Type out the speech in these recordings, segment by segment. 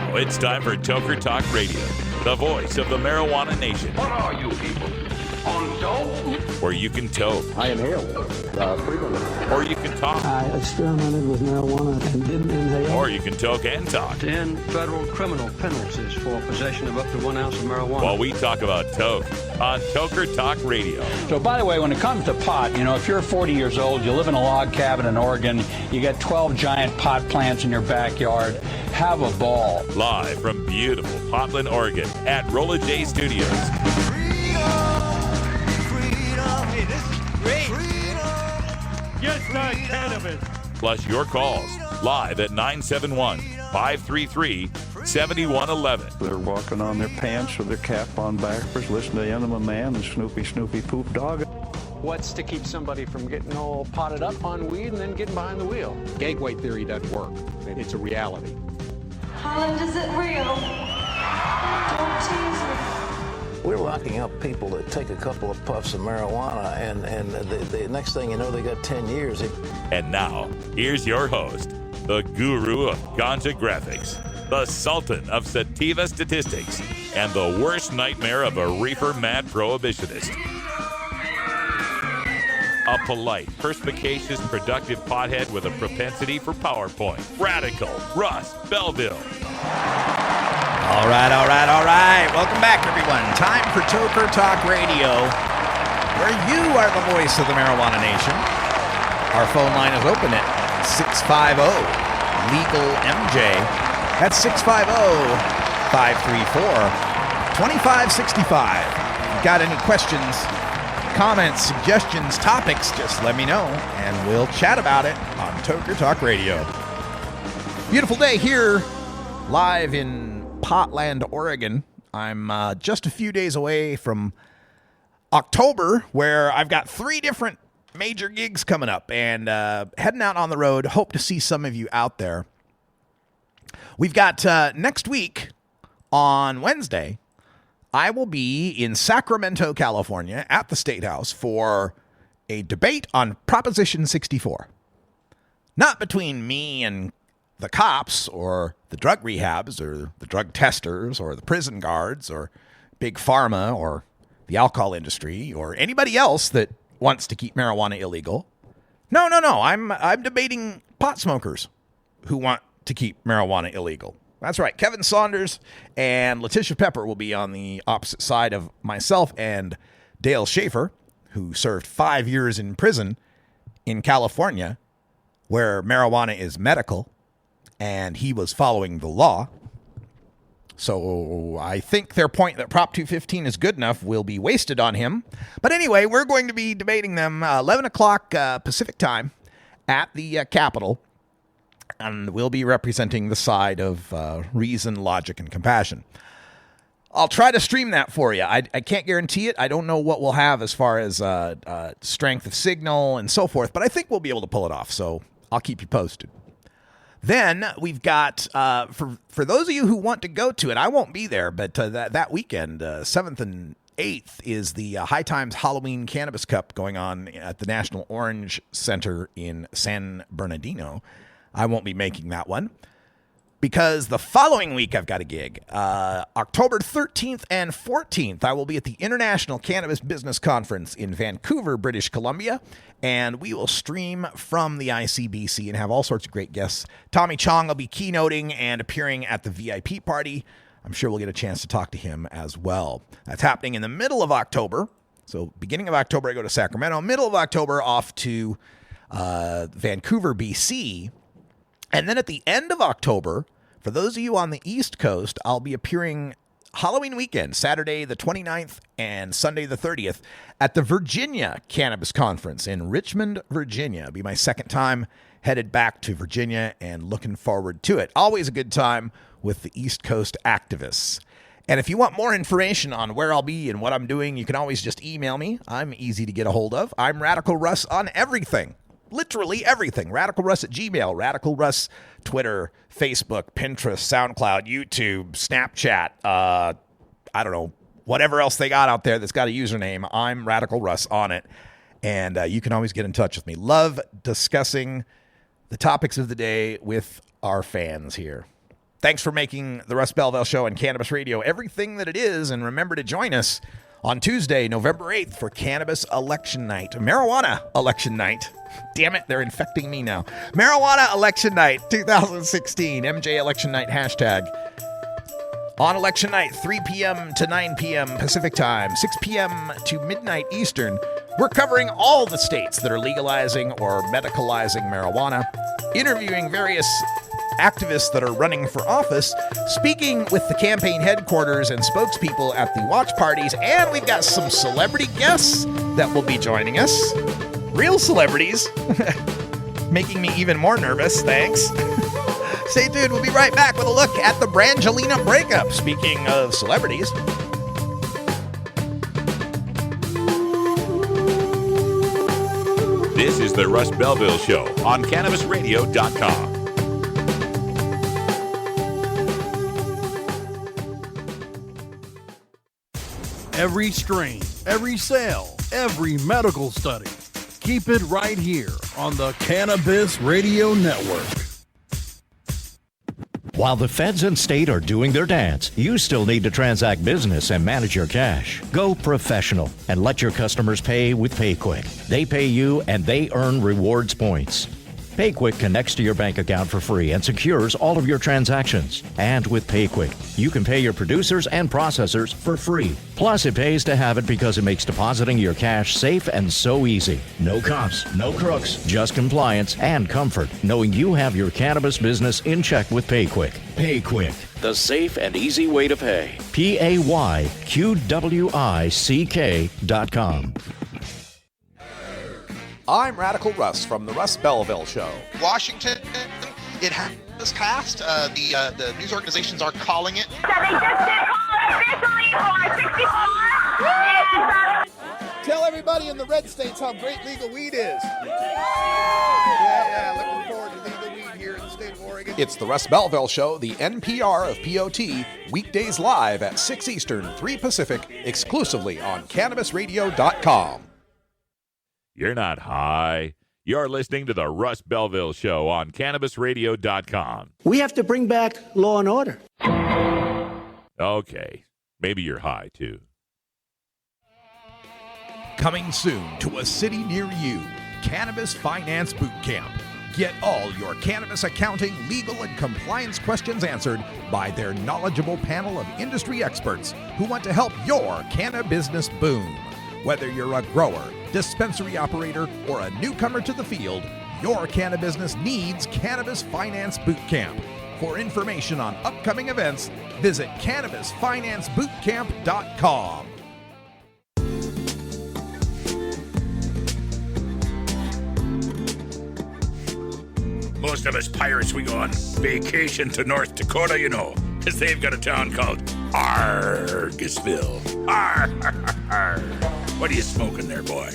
Now it's time for Toker Talk Radio, the voice of the marijuana nation. What are you people? On dope? Where you can toke. I inhale frequently. Or you can talk. I experimented with marijuana and didn't inhale. Or you can toke and talk. 10 federal criminal penalties for possession of up to 1 ounce of marijuana. While we talk about toke on Toker Talk Radio. So, by the way, when it comes to pot, if you're 40 years old, you live in a log cabin in Oregon, you got 12 giant pot plants in your backyard, have a ball. Live from beautiful Portland, Oregon at Rolla J Studios. Hey, this is great. Just not cannabis. Plus your calls live at 971-533-7111. They're walking on their pants with their cap on backwards, listening to Enema Man and Snoopy Poop Dog. What's to keep somebody from getting all potted up on weed and then getting behind the wheel? Gateway theory doesn't work. It's a reality. Holland, is it real? Don't tease me. We're locking up people that take a couple of puffs of marijuana, and the next thing you know, they got 10 years. And now, here's your host, the guru of ganja graphics, the sultan of sativa statistics, and the worst nightmare of a reefer mad prohibitionist. A polite, perspicacious, productive pothead with a propensity for PowerPoint. Radical Russ Belville. All right. Welcome back, everyone. Time for Toker Talk Radio, where you are the voice of the marijuana nation. Our phone line is open at 650-LEGAL-MJ. That's 650-534-2565. If you've got any questions, comments, suggestions, topics, just let me know, and we'll chat about it on Toker Talk Radio. Beautiful day here, live in Portland, Oregon. I'm just a few days away from October, where I've got 3 different major gigs coming up, and heading out on the road. Hope to see some of you out there. We've got next week on Wednesday, I will be in Sacramento, California at the State House for a debate on Proposition 64. Not between me and the cops or the drug rehabs or the drug testers or the prison guards or big pharma or the alcohol industry or anybody else that wants to keep marijuana illegal. No. I'm debating pot smokers who want to keep marijuana illegal. That's right. Kevin Saunders and Letitia Pepper will be on the opposite side of myself and Dale Schaefer, who served 5 years in prison in California, where marijuana is medical, and he was following the law. So I think their point that Prop 215 is good enough will be wasted on him. But anyway, we're going to be debating them 11 o'clock Pacific time at the Capitol. And we'll be representing the side of reason, logic, and compassion. I'll try to stream that for you. I can't guarantee it. I don't know what we'll have as far as strength of signal and so forth, but I think we'll be able to pull it off. So I'll keep you posted. Then we've got, for those of you who want to go to it, I won't be there, but that weekend, 7th and 8th, is the High Times Halloween Cannabis Cup going on at the National Orange Center in San Bernardino. I won't be making that one because the following week I've got a gig. October 13th and 14th, I will be at the International Cannabis Business Conference in Vancouver, British Columbia, and we will stream from the ICBC and have all sorts of great guests. Tommy Chong will be keynoting and appearing at the VIP party. I'm sure we'll get a chance to talk to him as well. That's happening in the middle of October. So beginning of October, I go to Sacramento. Middle of October, off to Vancouver, BC. And then at the end of October, for those of you on the East Coast, I'll be appearing Halloween weekend, Saturday the 29th and Sunday the 30th, at the Virginia Cannabis Conference in Richmond, Virginia. It'll be my second time headed back to Virginia and looking forward to it. Always a good time with the East Coast activists. And if you want more information on where I'll be and what I'm doing, you can always just email me. I'm easy to get a hold of. I'm Radical Russ on everything. Literally everything. Radical Russ at Gmail, Radical Russ, Twitter, Facebook, Pinterest, SoundCloud, YouTube, Snapchat, I don't know, whatever else they got out there that's got a username. I'm Radical Russ on it. And you can always get in touch with me. Love discussing the topics of the day with our fans here. Thanks for making the Russ Belville Show and Cannabis Radio everything that it is. And remember to join us on Tuesday, November 8th for Cannabis Election Night. Marijuana Election Night. Damn it, they're infecting me now. Marijuana Election Night 2016. MJ Election Night hashtag. On election night, 3 p.m. to 9 p.m. Pacific Time, 6 p.m. to midnight Eastern, we're covering all the states that are legalizing or medicalizing marijuana, interviewing various activists that are running for office, speaking with the campaign headquarters and spokespeople at the watch parties, and we've got some celebrity guests that will be joining us. Real celebrities. Making me even more nervous, thanks. Stay tuned, we'll be right back with a look at the Brangelina breakup. Speaking of celebrities. This is the Russ Belville Show on CannabisRadio.com. Every strain, every sale, every medical study. Keep it right here on the Cannabis Radio Network. While the feds and state are doing their dance, you still need to transact business and manage your cash. Go professional and let your customers pay with PayQuick. They pay you and they earn rewards points. PayQuick connects to your bank account for free and secures all of your transactions. And with PayQuick, you can pay your producers and processors for free. Plus, it pays to have it because it makes depositing your cash safe and so easy. No cops, no crooks, just compliance and comfort, knowing you have your cannabis business in check with PayQuick. PayQuick, the safe and easy way to pay. PayQuick.com. I'm Radical Russ from the Russ Belville Show. Washington, it has passed. The news organizations are calling it. So they just did call it officially for 64. Tell everybody in the red states how great legal weed is. Yeah, looking forward to legal weed here in the state of Oregon. It's the Russ Belville Show, the NPR of POT, weekdays live at 6 Eastern, 3 Pacific, exclusively on CannabisRadio.com. You're not high. You're listening to the Russ Belville Show on CannabisRadio.com. We have to bring back law and order. Okay, maybe you're high, too. Coming soon to a city near you, Cannabis Finance Boot Camp. Get all your cannabis accounting, legal, and compliance questions answered by their knowledgeable panel of industry experts who want to help your cannabis business boom. Whether you're a grower, dispensary operator, or a newcomer to the field, your cannabis business needs Cannabis Finance Boot Camp. For information on upcoming events, visit CannabisFinanceBootCamp.com. Most of us pirates, we go on vacation to North Dakota, you know, because they've got a town called Argosville. Arr. What are you smoking there, boy?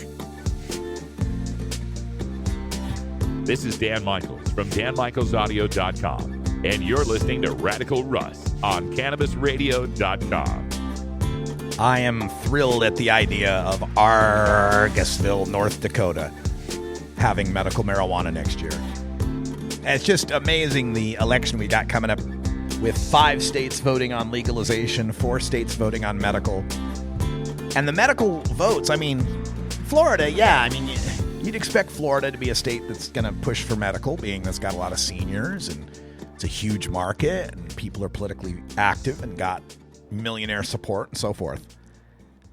This is Dan Michaels from DanMichaelsAudio.com, and you're listening to Radical Russ on CannabisRadio.com. I am thrilled at the idea of Argosville, North Dakota, having medical marijuana next year. It's just amazing the election we got coming up with 5 states voting on legalization, 4 states voting on medical. And the medical votes, I mean, Florida, yeah, I mean, you'd expect Florida to be a state that's going to push for medical, being that's got a lot of seniors and it's a huge market and people are politically active and got millionaire support and so forth.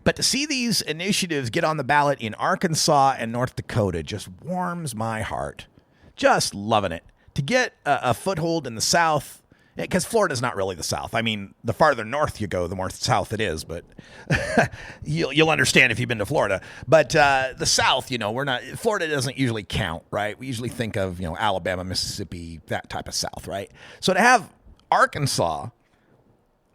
But to see these initiatives get on the ballot in Arkansas and North Dakota just warms my heart. Just loving it. To get a foothold in the South, because Florida's not really the South. I mean, the farther north you go, the more south it is, but you'll understand if you've been to Florida. But the South, you know, Florida doesn't usually count, right? We usually think of, you know, Alabama, Mississippi, that type of South, right? So to have Arkansas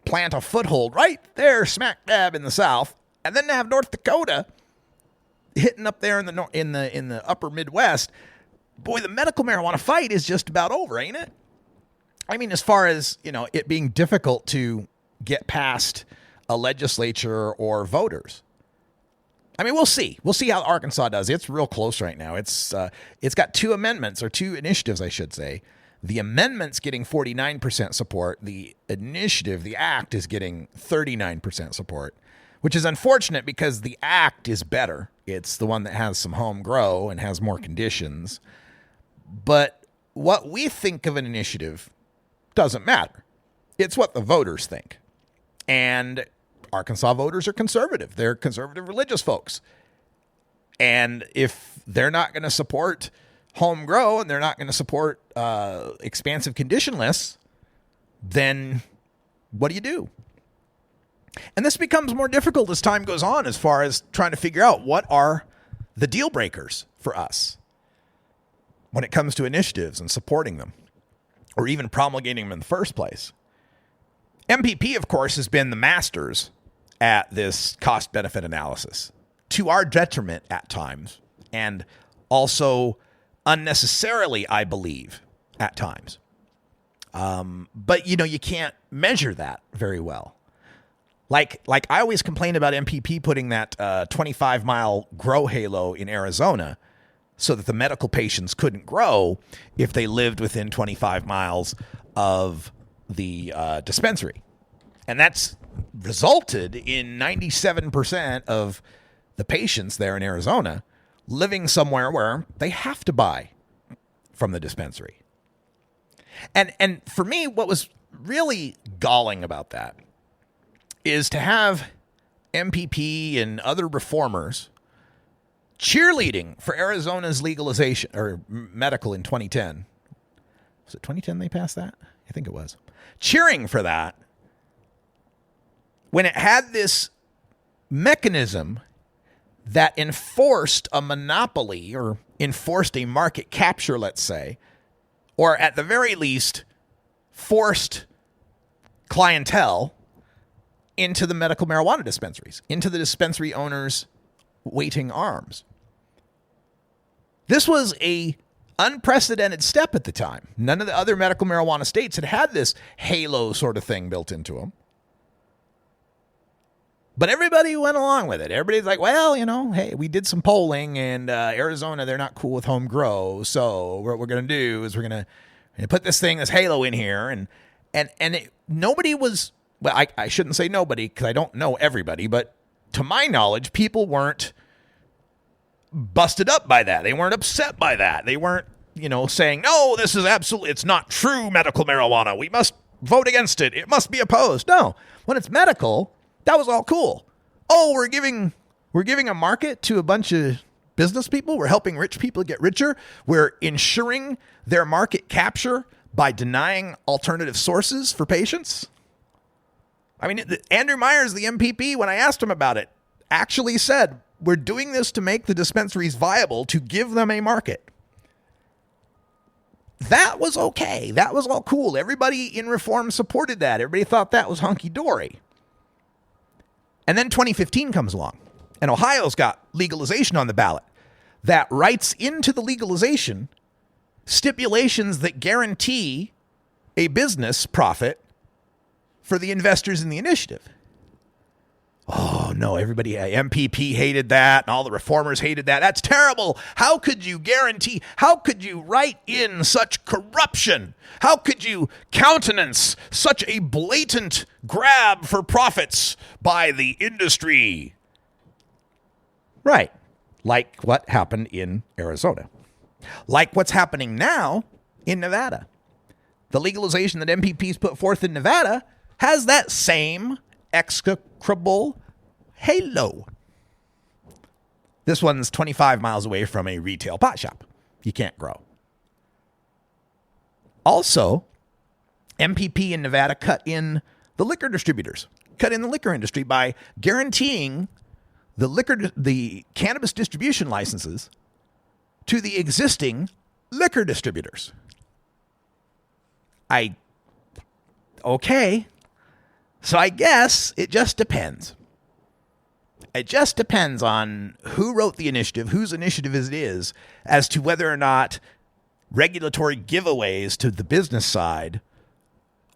plant a foothold right there, smack dab in the South, and then to have North Dakota hitting up there in the upper Midwest, boy, the medical marijuana fight is just about over, ain't it? I mean, as far as, you know, it being difficult to get past a legislature or voters. I mean, we'll see. We'll see how Arkansas does. It's real close right now. It's got 2 amendments, or 2 initiatives, I should say, The amendment's getting 49% support. The initiative, the act, is getting 39% support, which is unfortunate because the act is better. It's the one that has some home grow and has more conditions. But what we think of an initiative doesn't matter. It's what the voters think. And Arkansas voters are conservative. They're conservative religious folks. And if they're not going to support home grow and they're not going to support expansive condition lists, then what do? And this becomes more difficult as time goes on as far as trying to figure out what are the deal breakers for us when it comes to initiatives and supporting them or even promulgating them in the first place. MPP, of course, has been the masters at this cost-benefit analysis, to our detriment at times, and also unnecessarily, I believe, at times. But, you can't measure that very well. Like I always complain about MPP putting that 25-mile grow halo in Arizona so that the medical patients couldn't grow if they lived within 25 miles of the dispensary. And that's resulted in 97% of the patients there in Arizona living somewhere where they have to buy from the dispensary. And for me, what was really galling about that is to have MPP and other reformers cheerleading for Arizona's legalization or medical in 2010. Was it 2010 they passed that? I think it was. Cheering for that when it had this mechanism that enforced a monopoly or enforced a market capture, let's say, or at the very least forced clientele into the medical marijuana dispensaries, into the dispensary owners' waiting arms. This was a unprecedented step at the time. None of the other medical marijuana states had this halo sort of thing built into them. But everybody went along with it. Everybody's like, well, hey, we did some polling, and Arizona, they're not cool with home grow. So what we're going to do is we're going to put this halo in here. And nobody was, well, I shouldn't say nobody because I don't know everybody, but to my knowledge, people weren't busted up by that. They weren't upset by that. They weren't, saying, no, this is absolutely, it's not true medical marijuana. We must vote against it. It must be opposed. No, when it's medical, that was all cool. Oh, we're giving a market to a bunch of business people. We're helping rich people get richer. We're ensuring their market capture by denying alternative sources for patients. I mean, Andrew Myers, the MPP, when I asked him about it, actually said, we're doing this to make the dispensaries viable, to give them a market. That was okay. That was all cool. Everybody in reform supported that. Everybody thought that was hunky-dory. And then 2015 comes along, and Ohio's got legalization on the ballot that writes into the legalization stipulations that guarantee a business profit for the investors in the initiative. Oh, no, everybody, MPP hated that, and all the reformers hated that. That's terrible. How could you guarantee, how could you write in such corruption? How could you countenance such a blatant grab for profits by the industry? Right, like what happened in Arizona. Like what's happening now in Nevada. The legalization that MPP's put forth in Nevada has that same execrable halo. This one's 25 miles away from a retail pot shop. You can't grow. Also, MPP in Nevada cut in the liquor distributors, cut in the liquor industry by guaranteeing the cannabis distribution licenses to the existing liquor distributors. Okay. So I guess it just depends. It just depends on who wrote the initiative, whose initiative it is, as to whether or not regulatory giveaways to the business side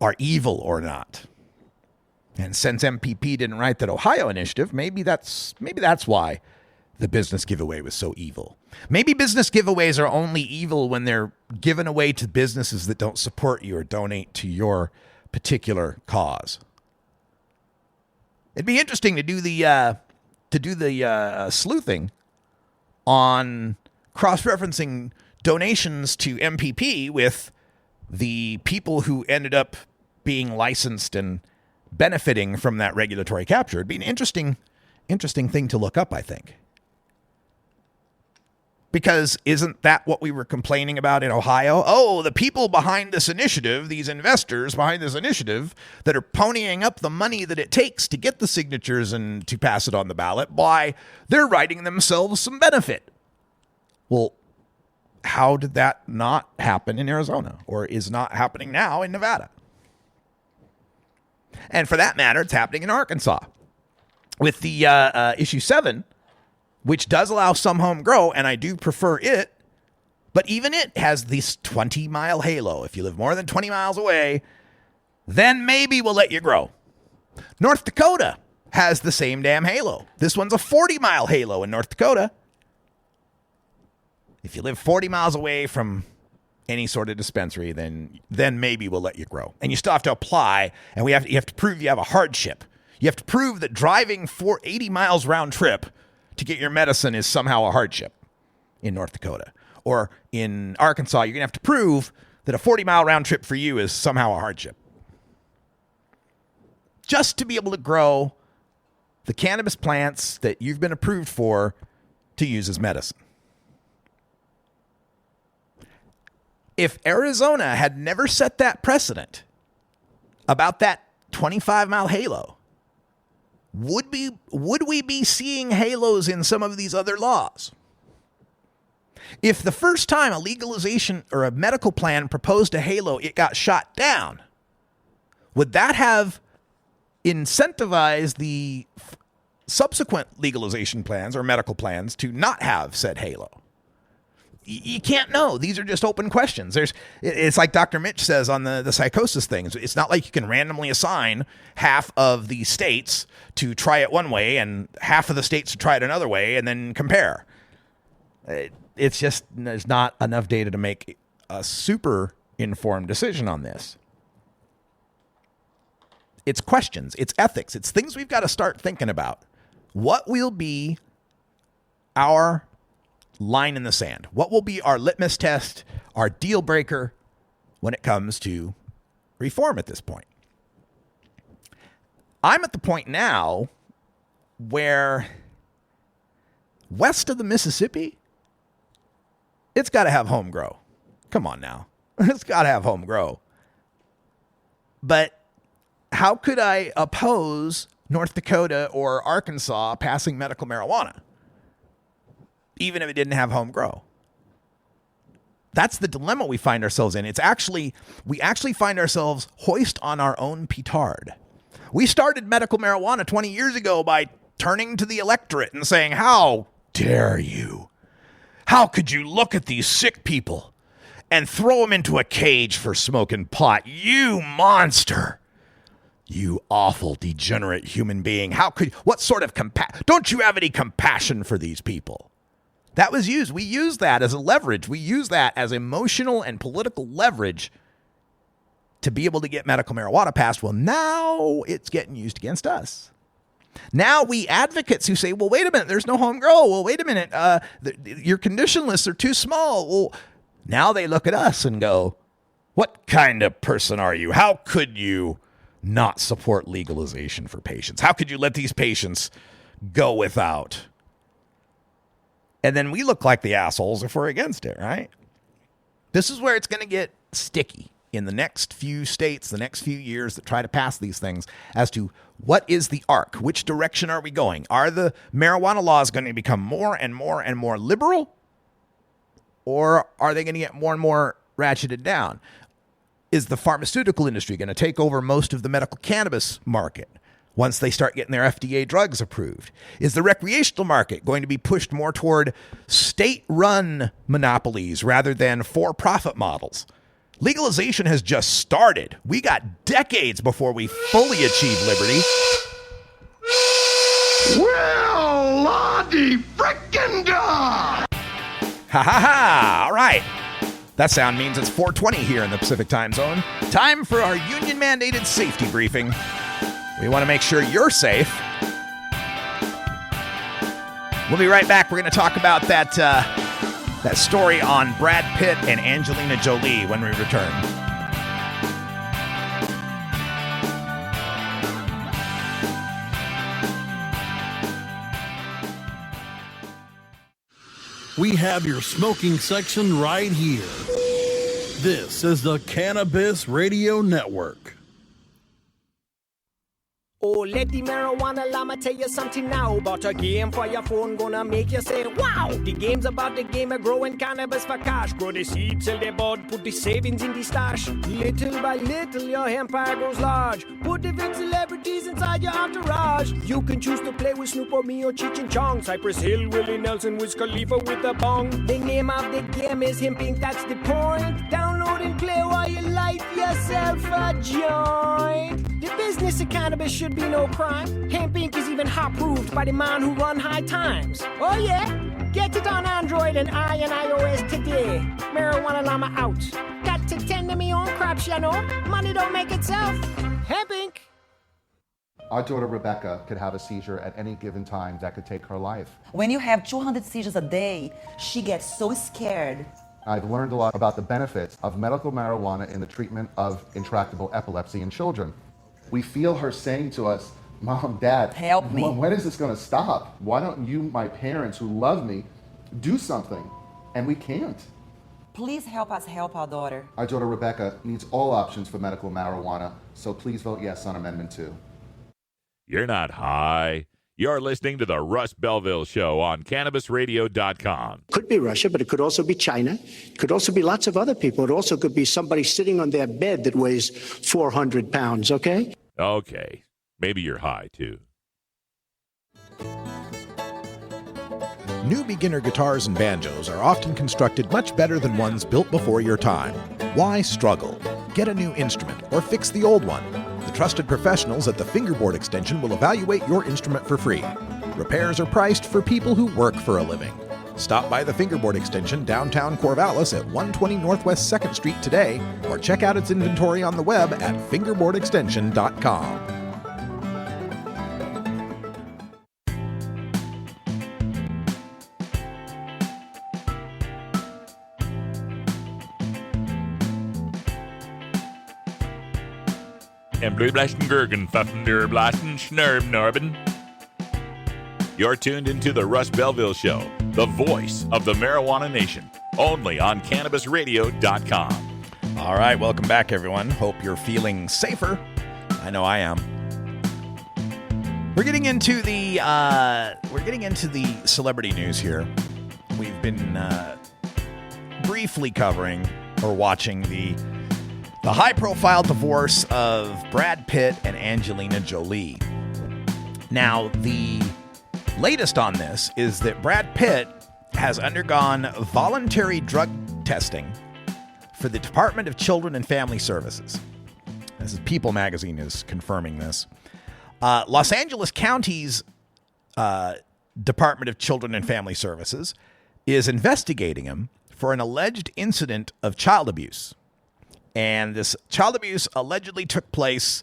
are evil or not. And since MPP didn't write that Ohio initiative, maybe that's why the business giveaway was so evil. Maybe business giveaways are only evil when they're given away to businesses that don't support you or donate to your particular cause. It'd be interesting to do the sleuthing on cross-referencing donations to MPP with the people who ended up being licensed and benefiting from that regulatory capture. It'd be an interesting thing to look up, I think. Because isn't that what we were complaining about in Ohio? Oh, the people behind this initiative, these investors behind this initiative that are ponying up the money that it takes to get the signatures and to pass it on the ballot, why, they're writing themselves some benefit. Well, how did that not happen in Arizona or is not happening now in Nevada? And for that matter, it's happening in Arkansas with the issue 7, which does allow some home grow, and I do prefer it, but even it has this 20-mile halo. If you live more than 20 miles away, then maybe we'll let you grow. North Dakota has the same damn halo. This one's a 40-mile halo in North Dakota. If you live 40 miles away from any sort of dispensary, then maybe we'll let you grow. And you still have to apply, and you have to prove you have a hardship. You have to prove that driving 80 miles round trip to get your medicine is somehow a hardship in North Dakota. Or in Arkansas, you're going to have to prove that a 40-mile round trip for you is somehow a hardship. Just to be able to grow the cannabis plants that you've been approved for to use as medicine. If Arizona had never set that precedent about that 25-mile halo, would we be seeing halos in some of these other laws? If the first time a legalization or a medical plan proposed a halo, it got shot down, would that have incentivized the subsequent legalization plans or medical plans to not have said halo? You can't know. These are just open questions. It's like Dr. Mitch says on the psychosis things. It's not like you can randomly assign half of the states to try it one way and half of the states to try it another way and then compare. It's just there's not enough data to make a super informed decision on this. It's questions. It's ethics. It's things we've got to start thinking about. What will be our line in the sand? What will be our litmus test, our deal breaker when it comes to reform at this point? I'm at the point now where west of the Mississippi, it's got to have home grow. Come on now. It's got to have home grow. But how could I oppose North Dakota or Arkansas passing medical marijuana, even if it didn't have home grow? That's the dilemma we find ourselves in. We actually find ourselves hoist on our own petard. We started medical marijuana 20 years ago by turning to the electorate and saying, how dare you? How could you look at these sick people and throw them into a cage for smoking pot? You monster. You awful, degenerate human being. What sort of don't you have any compassion for these people? That was used. We used that as a leverage. We used that as emotional and political leverage to be able to get medical marijuana passed. Well, now it's getting used against us. Now we advocates who say, well, wait a minute, there's no home grow. Well, wait a minute, your condition lists are too small. Well, now they look at us and go, what kind of person are you? How could you not support legalization for patients? How could you let these patients go without? And then we look like the assholes if we're against it, right? This is where it's going to get sticky in the next few states, the next few years that try to pass these things as to what is the arc? Which direction are we going? Are the marijuana laws going to become more and more and more liberal? Or are they going to get more and more ratcheted down? Is the pharmaceutical industry going to take over most of the medical cannabis market once they start getting their FDA drugs approved? Is the recreational market going to be pushed more toward state-run monopolies rather than for-profit models? Legalization has just started. We got decades before we fully achieve liberty. Well, Bloody frickin' duh! Ha ha ha! All right. That sound means it's 4:20 here in the Pacific Time Zone. Time for our union-mandated safety briefing. We want to make sure you're safe. We'll be right back. We're going to talk about that story on Brad Pitt and Angelina Jolie when we return. We have your smoking section right here. This is the Cannabis Radio Network. Oh, let the marijuana llama tell you something now about a game for your phone gonna make you say, wow! The game's about the game of growing cannabis for cash. Grow the seed, sell the bud, put the savings in the stash. Little by little, your empire grows large. Put the big celebrities inside your entourage. You can choose to play with Snoop or me or Cheech and Chong, Cypress Hill, Willie Nelson, Wiz Khalifa with a bong. The name of the game is Hemp Inc., that's the point. Download and play while you light yourself a joint. The business of cannabis should be no crime. Hemp Inc. is even hot-proofed by the man who run High Times. Oh yeah? Get it on Android and iOS today. Marijuana llama out. Got to tend to me own crops, you know. Money don't make itself. Hemp Inc. Our daughter Rebecca could have a seizure at any given time that could take her life. When you have 200 seizures a day, she gets so scared. I've learned a lot about the benefits of medical marijuana in the treatment of intractable epilepsy in children. We feel her saying to us, Mom, Dad, help me. When is this going to stop? Why don't you, my parents who love me, do something? And we can't. Please help us help our daughter. Our daughter Rebecca needs all options for medical marijuana, so please vote yes on Amendment 2. You're not high. You're listening to the Russ Belville Show on CannabisRadio.com. Could be Russia, but it could also be China. It could also be lots of other people. It also could be somebody sitting on their bed that weighs 400 pounds, okay? Okay. Maybe you're high, too. New beginner guitars and banjos are often constructed much better than ones built before your time. Why struggle? Get a new instrument or fix the old one. The trusted professionals at the Fingerboard Extension will evaluate your instrument for free. Repairs are priced for people who work for a living. Stop by the Fingerboard Extension downtown Corvallis at 120 Northwest 2nd Street today, or check out its inventory on the web at fingerboardextension.com. And Blue Blasten Gergen, Pfaffen der Blasten, Schnurb Norben. You're tuned into the Russ Belville Show, the voice of the marijuana nation, only on CannabisRadio.com. All right, welcome back, everyone. Hope you're feeling safer. I know I am. We're getting into the celebrity news here. We've been briefly covering or watching the high-profile divorce of Brad Pitt and Angelina Jolie. Now, the latest on this is that Brad Pitt has undergone voluntary drug testing for the Department of Children and Family Services. This is People magazine is confirming this. Los Angeles County's Department of Children and Family Services is investigating him for an alleged incident of child abuse. And this child abuse allegedly took place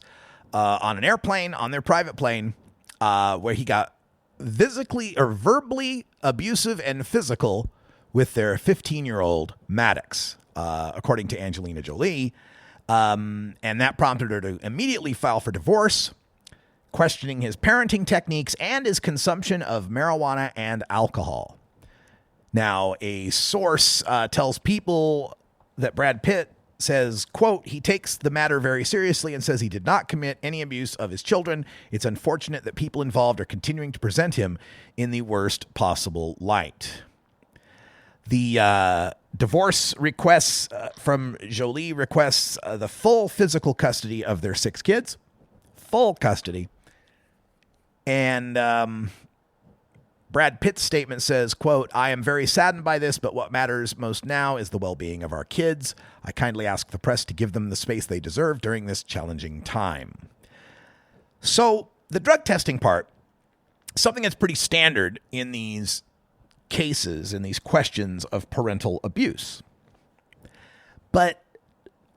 on an airplane, on their private plane, where he got physically or verbally abusive and physical with their 15-year-old Maddox, according to Angelina Jolie. And that prompted her to immediately file for divorce, questioning his parenting techniques and his consumption of marijuana and alcohol. Now, a source tells People that Brad Pitt says, quote, he takes the matter very seriously and says he did not commit any abuse of his children. It's unfortunate that people involved are continuing to present him in the worst possible light. The divorce requests from Jolie requests the full physical custody of their 6 kids. Full custody. And Brad Pitt's statement says, quote, I am very saddened by this, but what matters most now is the well-being of our kids. I kindly ask the press to give them the space they deserve during this challenging time. So the drug testing part something that's pretty standard in these cases, in these questions of parental abuse. But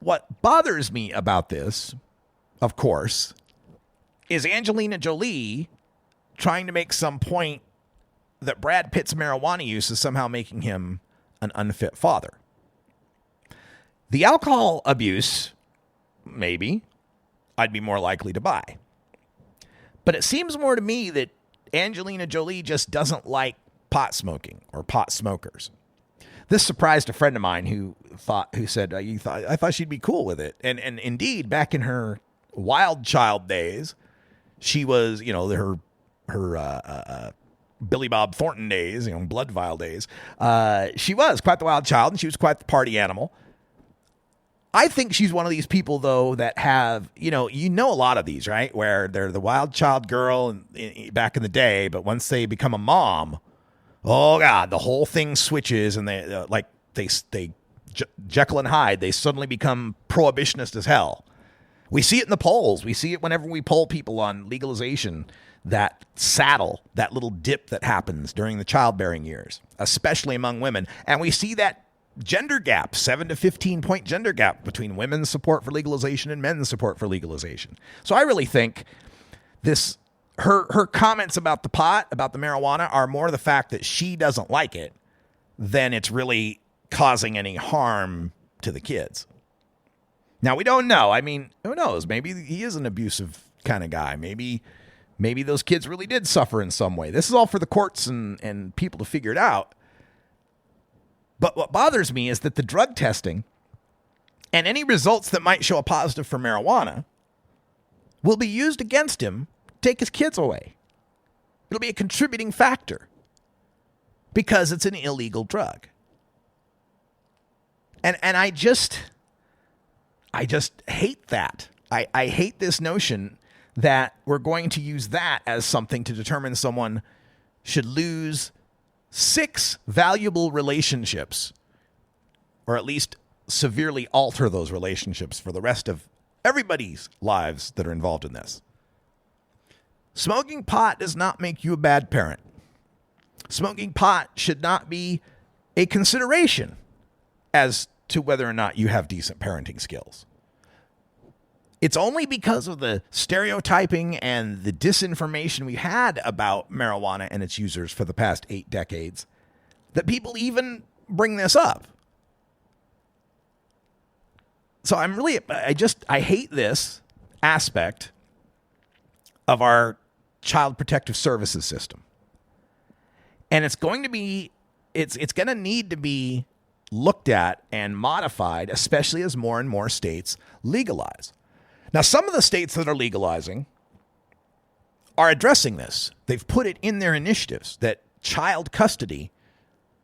what bothers me about this, of course, is Angelina Jolie trying to make some point that Brad Pitt's marijuana use is somehow making him an unfit father. The alcohol abuse, maybe, I'd be more likely to buy. But it seems more to me that Angelina Jolie just doesn't like pot smoking or pot smokers. This surprised a friend of mine who said, I thought she'd be cool with it. And indeed, back in her wild child days, she was, her Billy Bob Thornton days, blood vial days. She was quite the wild child, and she was quite the party animal. I think she's one of these people, though, that have, a lot of these, right? Where they're the wild child girl back in the day, but once they become a mom, oh God, the whole thing switches, and they Jekyll and Hyde, they suddenly become prohibitionist as hell. We see it in the polls. We see it whenever we poll people on legalization, that saddle, that little dip that happens during the childbearing years, especially among women. And we see that gender gap, 7 to 15 point gender gap between women's support for legalization and men's support for legalization. So I really think her comments about the pot, about the marijuana, are more the fact that she doesn't like it than it's really causing any harm to the kids. Now, we don't know. I mean, who knows? Maybe he is an abusive kind of guy. Maybe those kids really did suffer in some way. This is all for the courts and people to figure it out. But what bothers me is that the drug testing and any results that might show a positive for marijuana will be used against him to take his kids away. It'll be a contributing factor because it's an illegal drug. And I just hate that. I hate this notion that we're going to use that as something to determine someone should lose 6 valuable relationships, or at least severely alter those relationships for the rest of everybody's lives that are involved in this. Smoking pot does not make you a bad parent. Smoking pot should not be a consideration as to whether or not you have decent parenting skills. It's only because of the stereotyping and the disinformation we've had about marijuana and its users for the past 8 decades that people even bring this up. So I hate this aspect of our child protective services system. And it's going to need to be looked at and modified, especially as more and more states legalize. Now, some of the states that are legalizing are addressing this. They've put it in their initiatives that child custody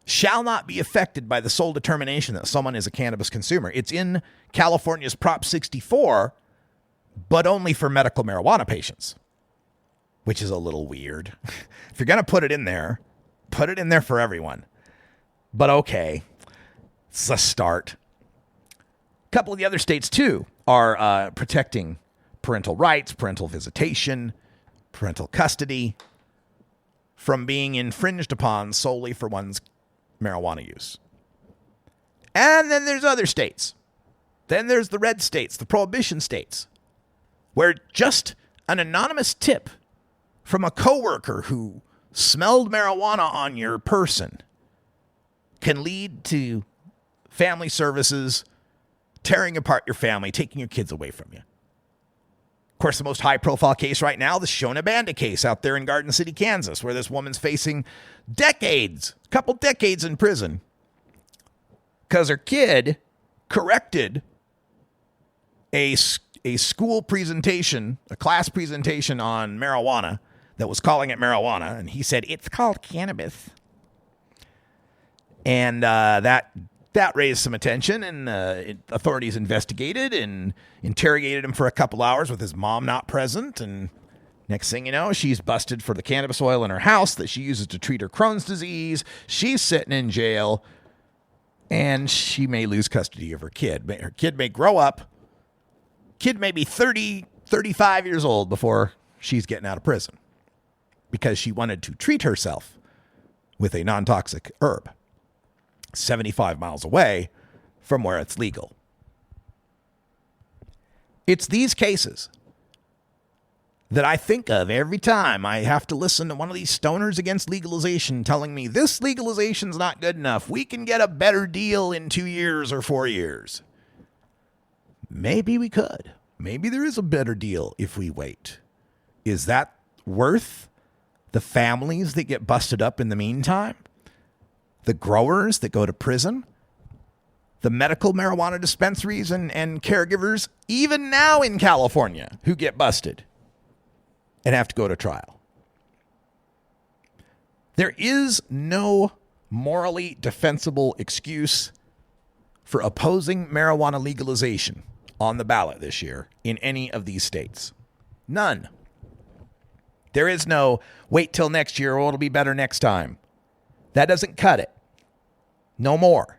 shall not be affected by the sole determination that someone is a cannabis consumer. It's in California's Prop 64, but only for medical marijuana patients, which is a little weird. If you're going to put it in there for everyone. But okay, it's a start. A couple of the other states, too, are protecting parental rights, parental visitation, parental custody from being infringed upon solely for one's marijuana use. And then there's other states. Then there's the red states, the prohibition states, where just an anonymous tip from a coworker who smelled marijuana on your person can lead to family services tearing apart your family, taking your kids away from you. Of course, the most high-profile case right now, the Shona Banda case out there in Garden City, Kansas, where this woman's facing a couple decades in prison because her kid corrected a school presentation, a class presentation on marijuana that was calling it marijuana, and he said, it's called cannabis. And that raised some attention, and authorities investigated and interrogated him for a couple hours with his mom not present. And next thing you know, she's busted for the cannabis oil in her house that she uses to treat her Crohn's disease. She's sitting in jail, and she may lose custody of her kid. Her kid may grow up. Kid may be 30, 35 years old before she's getting out of prison. because she wanted to treat herself with a non-toxic herb 75 miles away from where it's legal. It's these cases that I think of every time I have to listen to one of these stoners against legalization telling me this legalization's not good enough. We can get a better deal in 2 years or 4 years. Maybe we could. Maybe there is a better deal if we wait. Is that worth the families that get busted up in the meantime? The growers that go to prison? The medical marijuana dispensaries and caregivers, even now in California, who get busted and have to go to trial. There is no morally defensible excuse for opposing marijuana legalization on the ballot this year in any of these states. None. There is no wait till next year or it'll be better next time. That doesn't cut it. No more.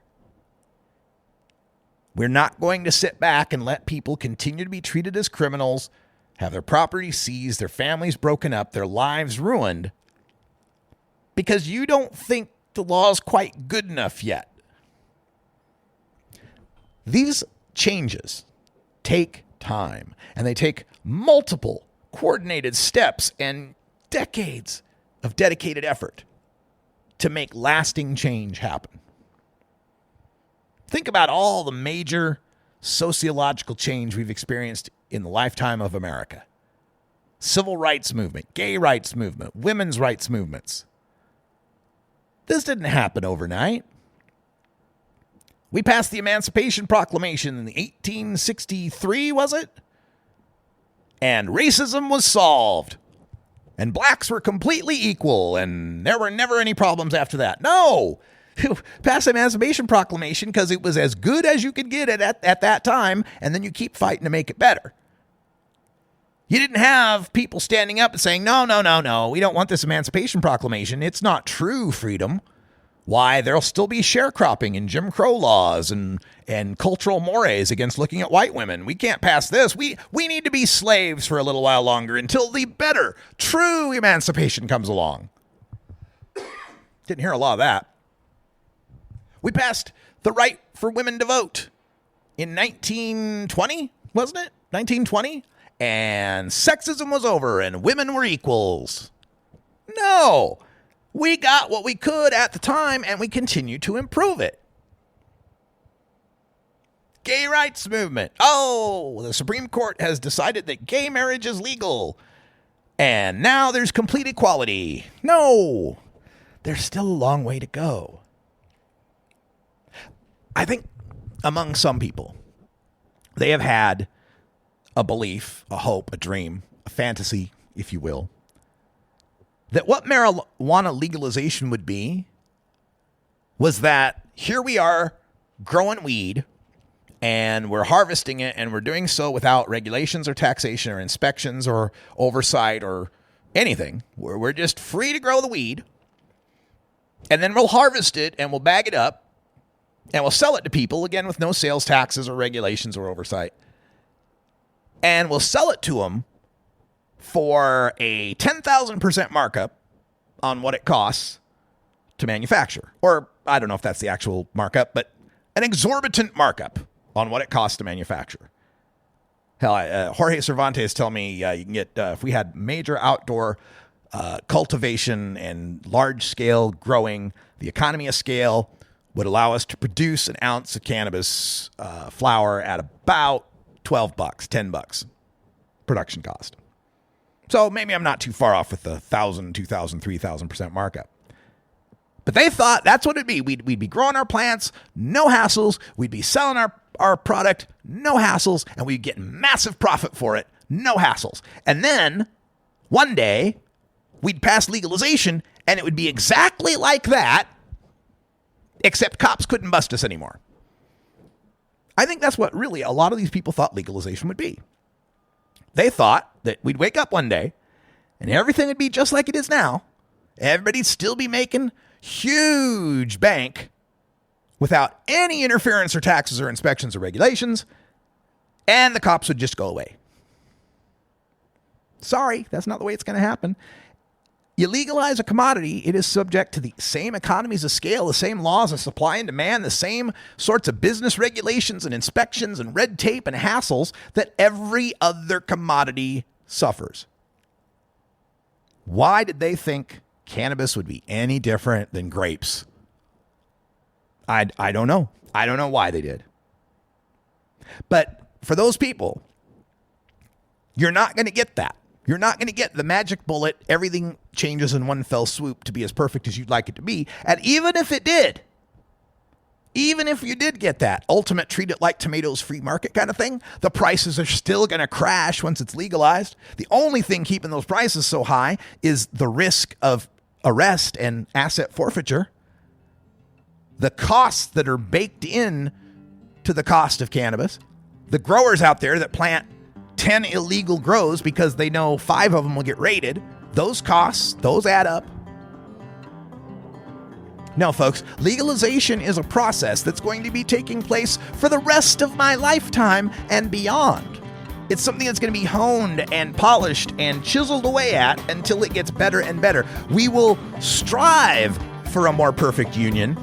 We're not going to sit back and let people continue to be treated as criminals, have their property seized, their families broken up, their lives ruined, because you don't think the law is quite good enough yet. These changes take time, and they take multiple coordinated steps and decades of dedicated effort to make lasting change happen. Think about all the major sociological change we've experienced in the lifetime of America. Civil rights movement, gay rights movement, women's rights movements. This didn't happen overnight. We passed the Emancipation Proclamation in 1863, was it? And racism was solved. And blacks were completely equal, and there were never any problems after that. No! Pass the Emancipation Proclamation because it was as good as you could get it at that time, and then you keep fighting to make it better. You didn't have people standing up and saying, no, we don't want this Emancipation Proclamation. It's not true freedom. Why, there'll still be sharecropping and Jim Crow laws and cultural mores against looking at white women. We can't pass this. We need to be slaves for a little while longer until the better, true emancipation comes along. Didn't hear a lot of that. We passed the right for women to vote in 1920, wasn't it? 1920? And sexism was over and women were equals. No. We got what we could at the time and we continue to improve it. Gay rights movement. Oh, the Supreme Court has decided that gay marriage is legal. And now there's complete equality. No. There's still a long way to go. I think among some people, they have had a belief, a hope, a dream, a fantasy, if you will, that what marijuana legalization would be was that here we are growing weed and we're harvesting it and we're doing so without regulations or taxation or inspections or oversight or anything. We're just free to grow the weed and then we'll harvest it and we'll bag it up and we'll sell it to people, again, with no sales taxes or regulations or oversight. And we'll sell it to them for a 10,000% markup on what it costs to manufacture. Or I don't know if that's the actual markup, but an exorbitant markup on what it costs to manufacture. Hell, Jorge Cervantes tell me you can get, if we had major outdoor cultivation and large-scale growing, the economy of scale would allow us to produce an ounce of cannabis flower at about $12, $10 production cost. So maybe I'm not too far off with the 1,000, 2,000, 3,000% markup. But they thought that's what it'd be. We'd be growing our plants, no hassles. We'd be selling our product, no hassles. And we'd get massive profit for it, no hassles. And then one day we'd pass legalization and it would be exactly like that, except cops couldn't bust us anymore. I think that's what really a lot of these people thought legalization would be. They thought that we'd wake up one day and everything would be just like it is now. Everybody'd still be making huge bank without any interference or taxes or inspections or regulations, and the cops would just go away. Sorry, that's not the way it's going to happen. You legalize a commodity, it is subject to the same economies of scale, the same laws of supply and demand, the same sorts of business regulations and inspections and red tape and hassles that every other commodity suffers. Why did they think cannabis would be any different than grapes? I don't know. I don't know why they did. But for those people, you're not going to get that. You're not going to get the magic bullet, everything changes in one fell swoop to be as perfect as you'd like it to be. And even if it did, even if you did get that ultimate treat it like tomatoes free market kind of thing, the prices are still going to crash once it's legalized. The only thing keeping those prices so high is the risk of arrest and asset forfeiture. The costs that are baked in to the cost of cannabis. The growers out there that plant 10 illegal grows because they know 5 of them will get raided. Those costs, those add up. No, folks, legalization is a process that's going to be taking place for the rest of my lifetime and beyond. It's something that's going to be honed and polished and chiseled away at until it gets better and better. We will strive for a more perfect union.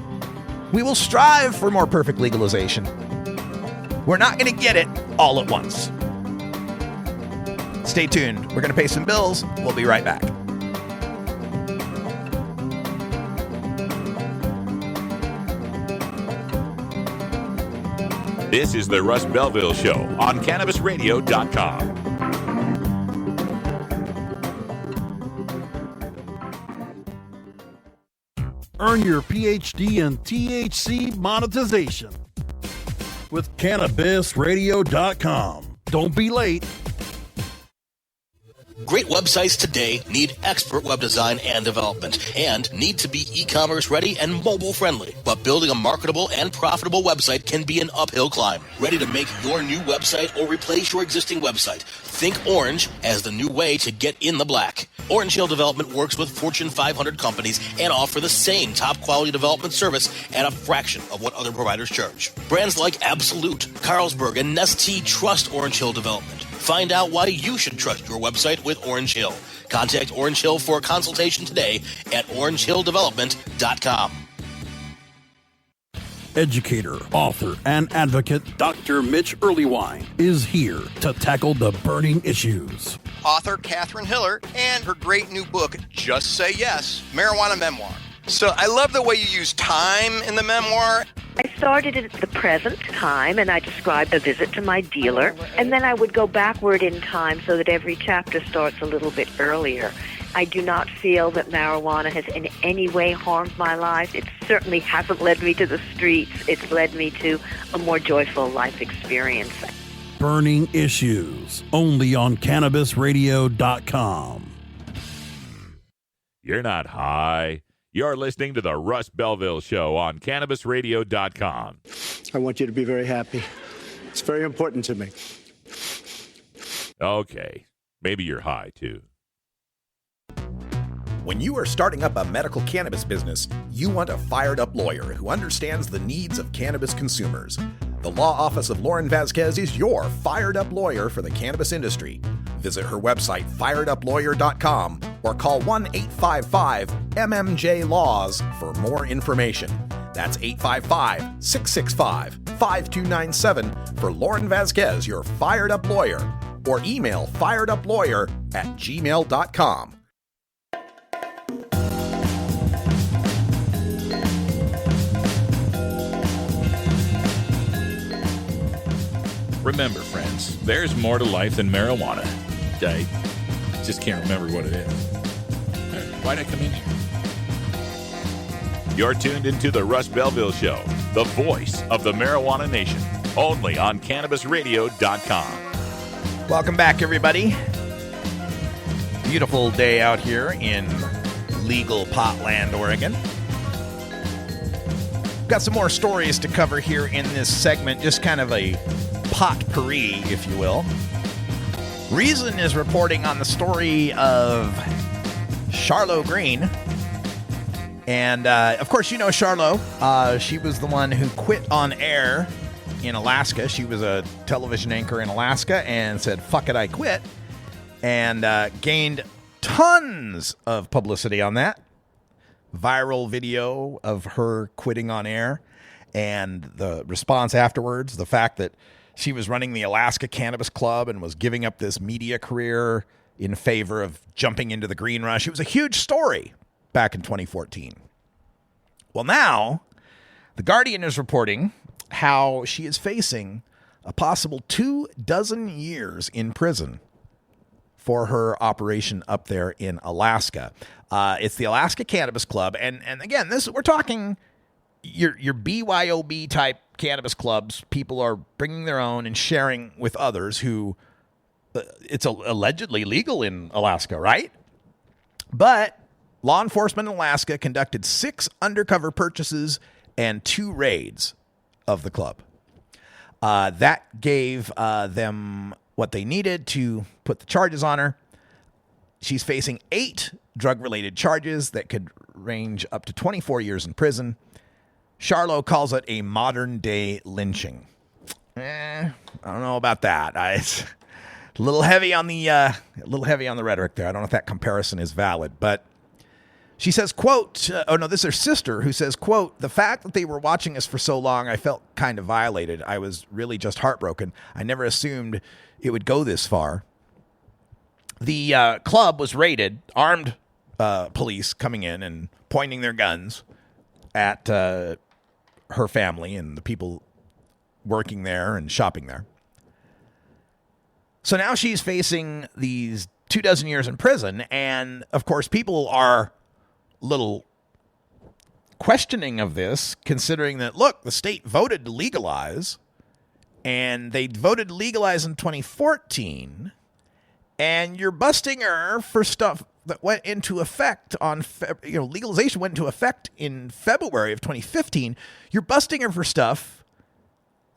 We will strive for more perfect legalization. We're not going to get it all at once. Stay tuned. We're going to pay some bills. We'll be right back. This is the Russ Belville Show on CannabisRadio.com. Earn your PhD in THC monetization with CannabisRadio.com. Don't be late. Great websites today need expert web design and development and need to be e-commerce ready and mobile friendly. But building a marketable and profitable website can be an uphill climb. Ready to make your new website or replace your existing website? Think Orange as the new way to get in the black. Orange Hill Development works with Fortune 500 companies and offer the same top quality development service at a fraction of what other providers charge. Brands like Absolute, Carlsberg, and Nestea trust Orange Hill Development. Find out why you should trust your website with Orange Hill. Contact Orange Hill for a consultation today at orangehilldevelopment.com. Educator, author, and advocate Dr. Mitch Earlywine is here to tackle the burning issues. Author Catherine Hiller and her great new book, Just Say Yes, Marijuana Memoir. So I love the way you use time in the memoir. I started at the present time, and I described a visit to my dealer, and then I would go backward in time so that every chapter starts a little bit earlier. I do not feel that marijuana has in any way harmed my life. It certainly hasn't led me to the streets. It's led me to a more joyful life experience. Burning issues, only on CannabisRadio.com. You're not high. You're listening to the Russ Belville Show on CannabisRadio.com. I want you to be very happy. It's very important to me. Okay. Maybe you're high, too. When you are starting up a medical cannabis business, you want a fired-up lawyer who understands the needs of cannabis consumers. The law office of Lauren Vasquez is your fired-up lawyer for the cannabis industry. Visit her website, fireduplawyer.com, or call 1-855-MMJ-LAWS for more information. That's 855-665-5297 for Lauren Vasquez, your fired-up lawyer, or email fireduplawyer@gmail.com. Remember, friends, there's more to life than marijuana. I just can't remember what it is. Why'd I come in here? You're tuned into the Russ Belville Show, the voice of the marijuana nation, only on CannabisRadio.com. Welcome back, everybody. Beautiful day out here in legal Potland, Oregon. Got some more stories to cover here in this segment, just kind of a potpourri, if you will. Reason is reporting on the story of Charlo Green. And, of course, you know Charlo. She was the one who quit on air in Alaska. She was a television anchor in Alaska and said, fuck it, I quit. And gained tons of publicity on that. Viral video of her quitting on air and the response afterwards, the fact that she was running the Alaska Cannabis Club and was giving up this media career in favor of jumping into the green rush. It was a huge story back in 2014. Well, now The Guardian is reporting how she is facing a possible 24 years in prison for her operation up there in Alaska. It's the Alaska Cannabis Club. And again, we're talking your BYOB type cannabis clubs. People are bringing their own and sharing with others who it's allegedly legal in Alaska, right? But law enforcement in Alaska conducted 6 undercover purchases and 2 raids of the club. That gave them what they needed to put the charges on her. She's facing 8 drug-related charges that could range up to 24 years in prison. Charlo calls it a modern-day lynching. I don't know about that. It's a little heavy on the rhetoric there. I don't know if that comparison is valid, but she says, quote, this is her sister who says, quote, "The fact that they were watching us for so long, I felt kind of violated. I was really just heartbroken. I never assumed it would go this far." The club was raided, armed police coming in and pointing their guns at her family and the people working there and shopping there. So now she's facing these 24 years in prison. And of course, people are a little questioning of this, considering that, look, the state voted to legalize, and they voted to legalize in 2014. And you're busting her for stuff that went into effect on, legalization went into effect in February of 2015. You're busting her for stuff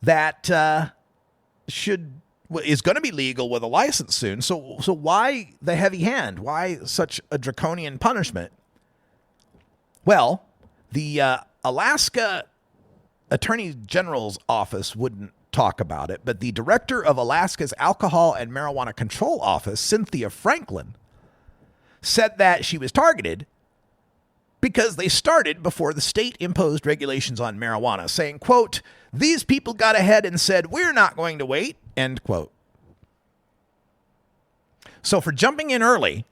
that is going to be legal with a license soon. So why the heavy hand? Why such a draconian punishment? Well, the Alaska Attorney General's office wouldn't talk about it, but the director of Alaska's Alcohol and Marijuana Control Office, Cynthia Franklin, said that she was targeted because they started before the state imposed regulations on marijuana, saying, quote, "These people got ahead and said, we're not going to wait," end quote. So for jumping in early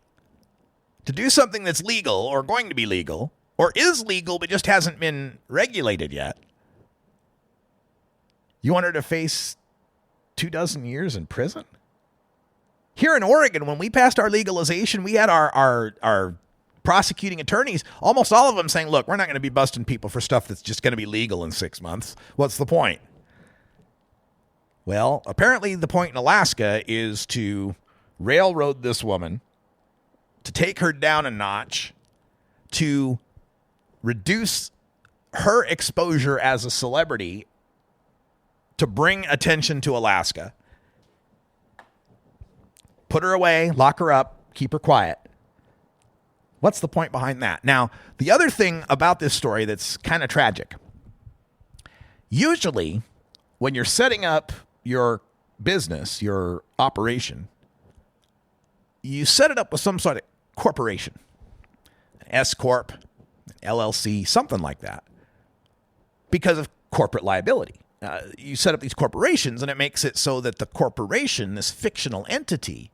to do something that's legal or going to be legal or is legal but just hasn't been regulated yet, you want her to face 24 years in prison? Here in Oregon, when we passed our legalization, we had our prosecuting attorneys, almost all of them saying, look, we're not going to be busting people for stuff that's just going to be legal in 6 months. What's the point? Well, apparently the point in Alaska is to railroad this woman, to take her down a notch, to reduce her exposure as a celebrity, to bring attention to Alaska, put her away, lock her up, keep her quiet. What's the point behind that? Now, the other thing about this story that's kind of tragic, usually when you're setting up your business, your operation, you set it up with some sort of corporation, an S-Corp, an LLC, something like that, because of corporate liability. You set up these corporations, and it makes it so that the corporation, this fictional entity,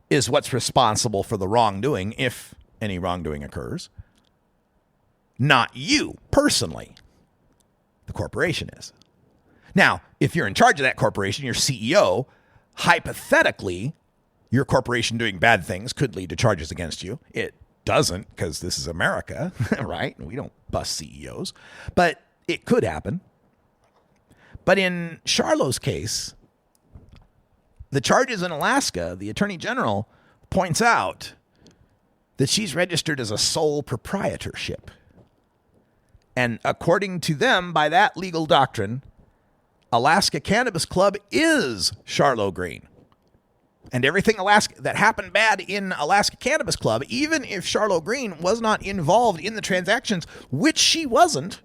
is what's responsible for the wrongdoing, if any wrongdoing occurs. Not you, personally. The corporation is. Now, if you're in charge of that corporation, your CEO, hypothetically, your corporation doing bad things could lead to charges against you. It doesn't, because this is America, right? We don't bust CEOs. But it could happen. But in Charlo's case, the charges in Alaska, the Attorney General points out that she's registered as a sole proprietorship. And according to them, by that legal doctrine, Alaska Cannabis Club is Charlo Green. And everything that happened bad in Alaska Cannabis Club, even if Charlo Green was not involved in the transactions, which she wasn't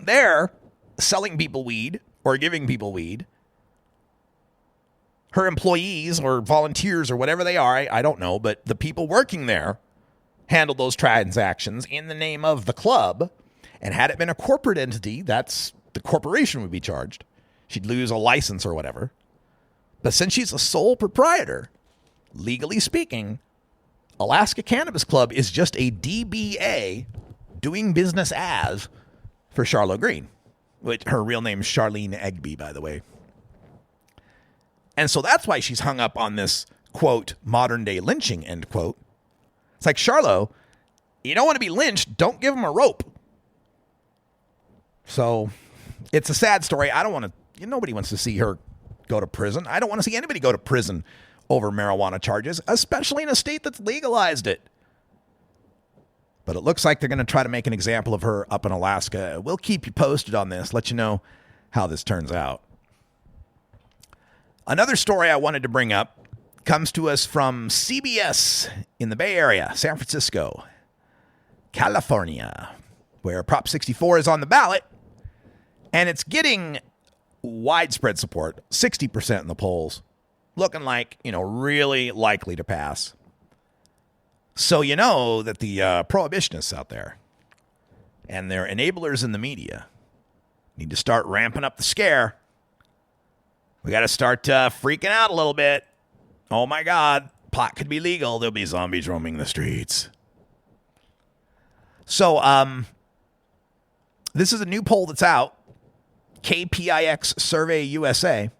there selling people weed or giving people weed. her employees or volunteers or whatever they are, I don't know, but the people working there handled those transactions in the name of the club. And had it been a corporate entity, the corporation would be charged. She'd lose a license or whatever. But since she's a sole proprietor, legally speaking, Alaska Cannabis Club is just a DBA doing business as for Charlotte Green, which her real name is Charlene Egby, by the way. And so that's why she's hung up on this, quote, modern day lynching, end quote. It's like, Charlo, you don't want to be lynched, don't give them a rope. So it's a sad story. I don't want to, nobody wants to see her go to prison. I don't want to see anybody go to prison over marijuana charges, especially in a state that's legalized it. But it looks like they're going to try to make an example of her up in Alaska. We'll keep you posted on this, let you know how this turns out. Another story I wanted to bring up comes to us from CBS in the Bay Area, San Francisco, California, where Prop 64 is on the ballot, and it's getting widespread support, 60% in the polls, looking like, really likely to pass. So you know that the prohibitionists out there and their enablers in the media need to start ramping up the scare. We got to start freaking out a little bit. Oh my God, pot could be legal. There'll be zombies roaming the streets. So this is a new poll that's out. KPIX Survey USA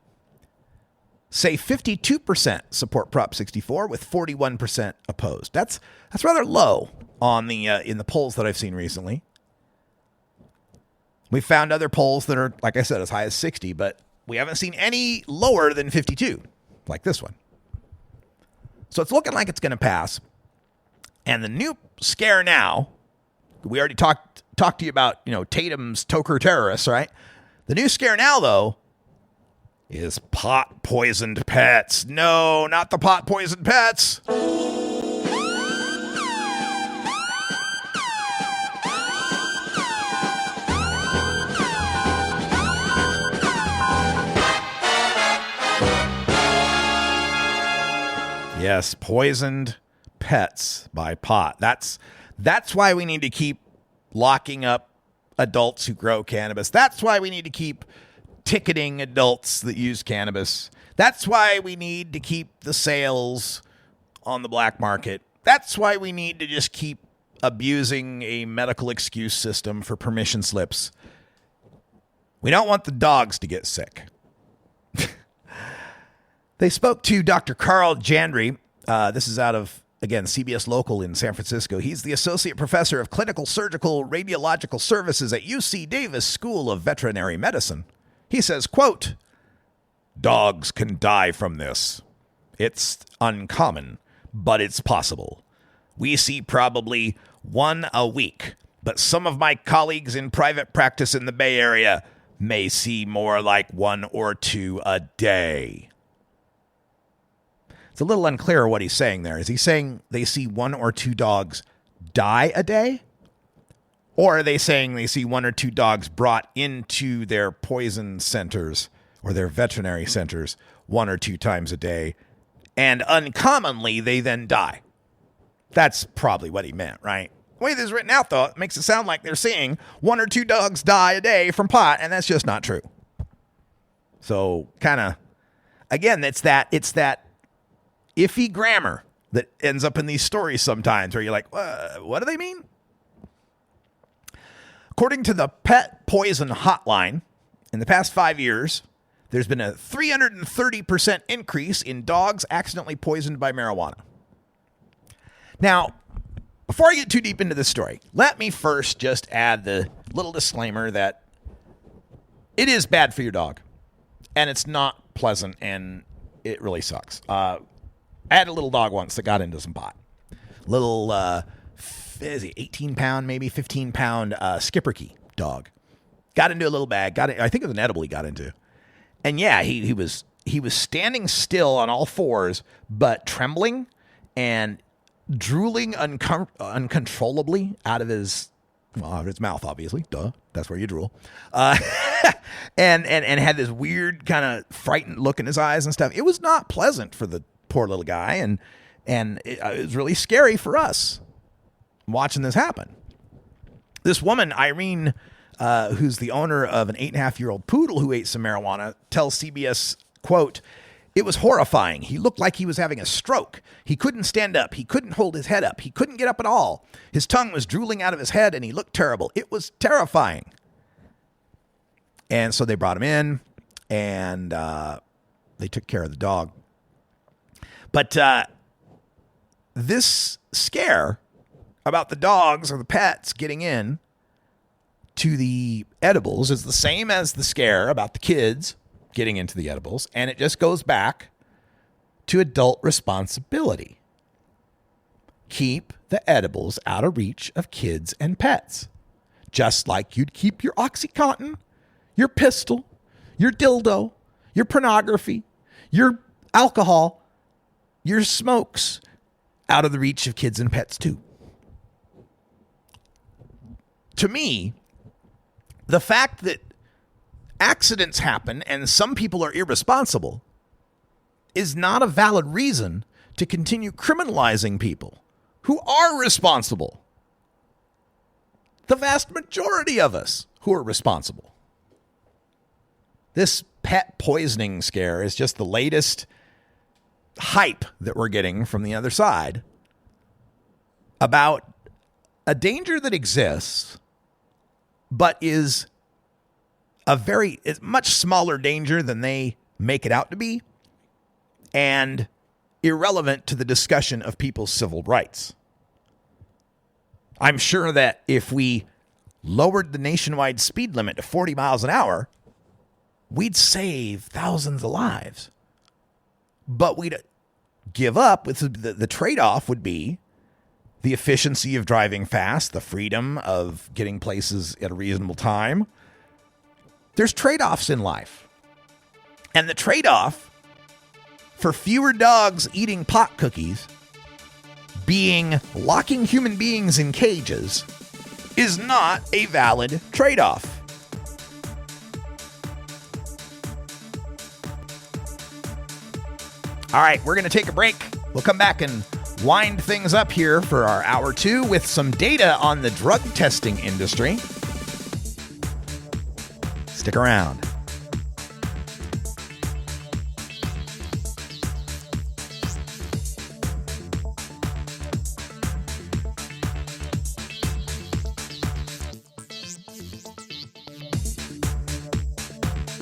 say 52% support Prop 64 with 41% opposed. That's rather low on the in the polls that I've seen recently. We found other polls that are, like I said, as high as 60, but we haven't seen any lower than 52, like this one. So it's looking like it's going to pass. And the new scare now, we already talked to you about, Tatum's Toker terrorists, right? The new scare now, though, is pot-poisoned pets. No, not the pot-poisoned pets. Yes, poisoned pets by pot. That's why we need to keep locking up adults who grow cannabis. That's why we need to keep ticketing adults that use cannabis. That's why we need to keep the sales on the black market. That's why we need to just keep abusing a medical excuse system for permission slips. We don't want the dogs to get sick. They spoke to Dr. Carl Jandry. This is out of, again, CBS Local in San Francisco. He's the Associate Professor of Clinical Surgical Radiological Services at UC Davis School of Veterinary Medicine. He says, quote, "Dogs can die from this. It's uncommon, but it's possible. We see probably one a week, but some of my colleagues in private practice in the Bay Area may see more like one or two a day." It's a little unclear what he's saying there. Is he saying they see one or two dogs die a day? Or are they saying they see one or two dogs brought into their poison centers or their veterinary centers one or two times a day, and uncommonly they then die? That's probably what he meant, right? The way this is written out, though, it makes it sound like they're seeing one or two dogs die a day from pot, and that's just not true. So kind of, again, it's that iffy grammar that ends up in these stories sometimes where you're like, what do they mean? According to the Pet Poison Hotline, in the past 5 years, there's been a 330% increase in dogs accidentally poisoned by marijuana. Now, before I get too deep into this story, let me first just add the little disclaimer that it is bad for your dog, and it's not pleasant, and it really sucks. I had a little dog once that got into some pot. Little 18-pound, maybe 15-pound Schipperke dog. Got into a little bag. I think it was an edible he got into. And yeah, he was standing still on all fours, but trembling and drooling uncontrollably out of his mouth, obviously. Duh. That's where you drool. and had this weird kind of frightened look in his eyes and stuff. It was not pleasant for the poor little guy, and it was really scary for us watching this happen. This woman, Irene, who's the owner of an 8.5-year-old poodle who ate some marijuana, tells CBS, quote, "It was horrifying. He looked like he was having a stroke. He couldn't stand up. He couldn't hold his head up. He couldn't get up at all. His tongue was drooling out of his head, and he looked terrible. It was terrifying." And so they brought him in, and they took care of the dog. But this scare about the dogs or the pets getting in to the edibles is the same as the scare about the kids getting into the edibles, and it just goes back to adult responsibility. Keep the edibles out of reach of kids and pets, just like you'd keep your OxyContin, your pistol, your dildo, your pornography, your alcohol, your smokes out of the reach of kids and pets too. To me, the fact that accidents happen and some people are irresponsible is not a valid reason to continue criminalizing people who are responsible. The vast majority of us who are responsible. This pet poisoning scare is just the latest hype that we're getting from the other side about a danger that exists, but is it's much smaller danger than they make it out to be, and irrelevant to the discussion of people's civil rights. I'm sure that if we lowered the nationwide speed limit to 40 miles an hour, we'd save thousands of lives. But we'd give up. With the trade-off would be the efficiency of driving fast, the freedom of getting places at a reasonable time. There's trade-offs in life. And the trade-off for fewer dogs eating pot cookies being locking human beings in cages is not a valid trade-off. All right, we're going to take a break. We'll come back and wind things up here for our hour 2 with some data on the drug testing industry. Stick around.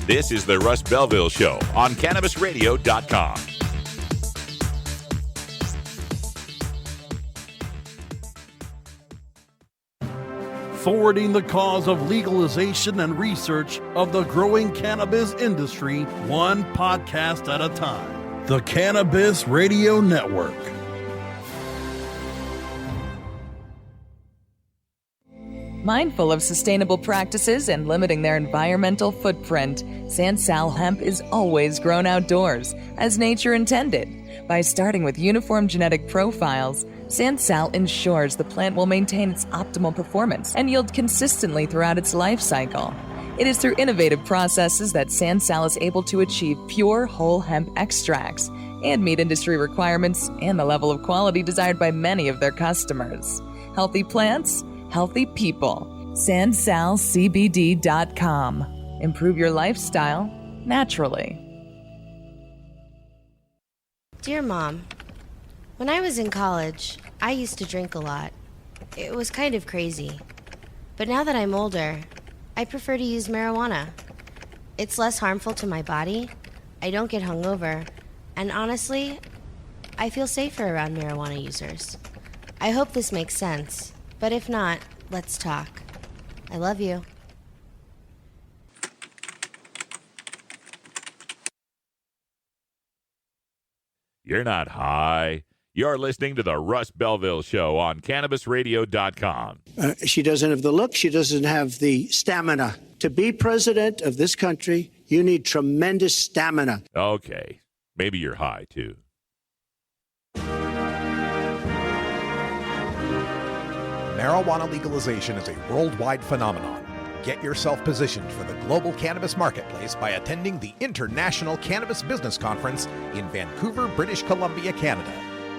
This is the Russ Belville Show on CannabisRadio.com. Forwarding the cause of legalization and research of the growing cannabis industry, one podcast at a time. The Cannabis Radio Network. Mindful of sustainable practices and limiting their environmental footprint, Sansal hemp is always grown outdoors, as nature intended. By starting with uniform genetic profiles, Sansal ensures the plant will maintain its optimal performance and yield consistently throughout its life cycle. It is through innovative processes that Sansal is able to achieve pure whole hemp extracts and meet industry requirements and the level of quality desired by many of their customers. Healthy plants, healthy people. SansalCBD.com. Improve your lifestyle naturally. Dear Mom, when I was in college, I used to drink a lot. It was kind of crazy. But now that I'm older, I prefer to use marijuana. It's less harmful to my body, I don't get hungover, and honestly, I feel safer around marijuana users. I hope this makes sense, but if not, let's talk. I love you. You're not high. You're listening to the Russ Belville Show on CannabisRadio.com. She doesn't have the look. She doesn't have the stamina. To be president of this country, you need tremendous stamina. Okay. Maybe you're high, too. Marijuana legalization is a worldwide phenomenon. Get yourself positioned for the global cannabis marketplace by attending the International Cannabis Business Conference in Vancouver, British Columbia, Canada.